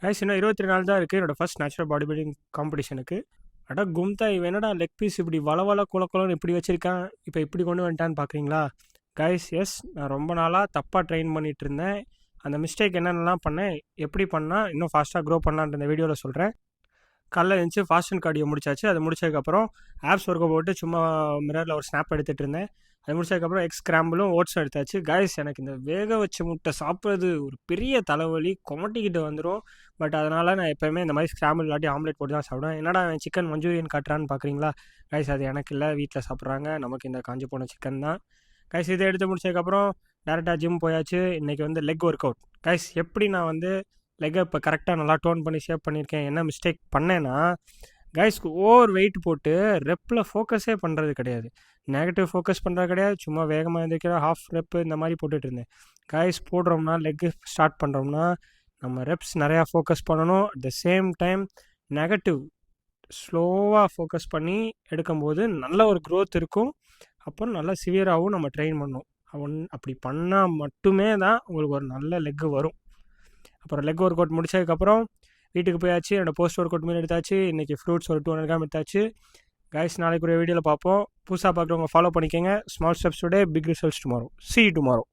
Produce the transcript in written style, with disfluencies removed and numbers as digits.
Guys இன்னும் 22 நாள் தான் இருக்குது என்னோடய ஃபர்ஸ்ட் நேச்சுரல் பாடி பில்டிங் காம்படிஷனுக்கு. அட கும்தா இவன் என்னடா லெக் பீஸ் இப்படி வள குளக்குளம்னு இப்படி வச்சுருக்கான், இப்போ இப்படி கொண்டு வந்துட்டான்னு பார்க்குறீங்களா கைஸ்? எஸ், நான் ரொம்ப நாளாக தப்பாக ட்ரெயின் பண்ணிகிட்டு இருந்தேன். அந்த மிஸ்டேக் என்னென்னலாம் பண்ணேன், எப்படி பண்ணால் இன்னும் ஃபாஸ்ட்டாக க்ரோ பண்ணலான்ற இந்த வீடியோவில் சொல்கிறேன். காலைல எழுந்துச்சு ஃபாஸ்ட் அண்ட் கார்டியோ முடிச்சாச்சு. அது முடிச்சதுக்கப்புறம் ஆப்ஸ் ஒர்க்கை போட்டு சும்மா மிரரில் ஒரு ஸ்னாப் எடுத்துகிட்டு இருந்தேன். அது முடிச்சதுக்கப்புறம் எக்ஸ் ஸ்கிராம்பிளும் ஓட்ஸும் எடுத்தாச்சு. கைஸ் எனக்கு இந்த வேக வச்ச முட்டை சாப்பிட்றது ஒரு பெரிய தலைவலி, கொமட்டிக்கிட்டு வந்துடும். பட் அதனால் நான் எப்போயுமே இந்த மாதிரி ஸ்கிராம்பிள் இல்லாட்டி ஆம்லேட் போட்டு தான் சாப்பிடுவேன். என்னடா சிக்கன் மஞ்சூரியன் காட்டுறான்னு பார்க்குறீங்களா கைஸ்? அது எனக்கு இல்லை, வீட்டில் சாப்பிட்றாங்க. நமக்கு இந்த காஞ்சி போன சிக்கன் தான் கைஸ். இதை எடுத்து முடிச்சதுக்கப்புறம் டேரெக்டாக ஜிம் போயாச்சு. இன்றைக்கி வந்து லெக் ஒர்க் அவுட் கைஸ். எப்படி நான் வந்து லெக்கை இப்போ கரெக்டாக நல்லா டோன் பண்ணி ஷேப் பண்ணியிருக்கேன். என்ன மிஸ்டேக் பண்ணேன்னா கைஸ்க்கு ஓவர் வெயிட் போட்டு ரெப்பில் ஃபோக்கஸே பண்ணுறது கிடையாது, நெகட்டிவ் ஃபோக்கஸ் பண்ணுறது கிடையாது. சும்மா வேகமாக இருந்துக்கிற ஹாஃப் ரெப்பு இந்த மாதிரி போட்டுட்டு இருந்தேன். கைஸ் போடுறோம்னா லெக்கு ஸ்டார்ட் பண்ணுறோம்னா நம்ம ரெப்ஸ் நிறையா ஃபோக்கஸ் பண்ணணும். At the same time negative ஸ்லோவாக ஃபோக்கஸ் பண்ணி எடுக்கும்போது நல்ல ஒரு க்ரோத் இருக்கும். அப்புறம் நல்லா சிவியராகவும் நம்ம ட்ரெயின் பண்ணணும். அப்படி பண்ணால் மட்டுமே தான் உங்களுக்கு ஒரு நல்ல லெக்கு வரும். அப்புறம் லெக் ஒர்க் அவுட் முடிச்சதுக்கப்புறம் வீட்டுக்கு போயாச்சு. என்னோடய போஸ்ட் ஒர்க் அவுட் மீன் எடுத்தாச்சு. இன்றைக்கி ஃப்ரூட்ஸ் ஒரு 200 கிராம் எடுத்தாச்சு. கைஸ் நாளைக்கு ஒரு வீடியோவில் பார்ப்போம். புதுசாக பார்க்குறவங்க ஃபாலோ பண்ணிக்கோங்க. Small steps today, big results tomorrow. See you tomorrow.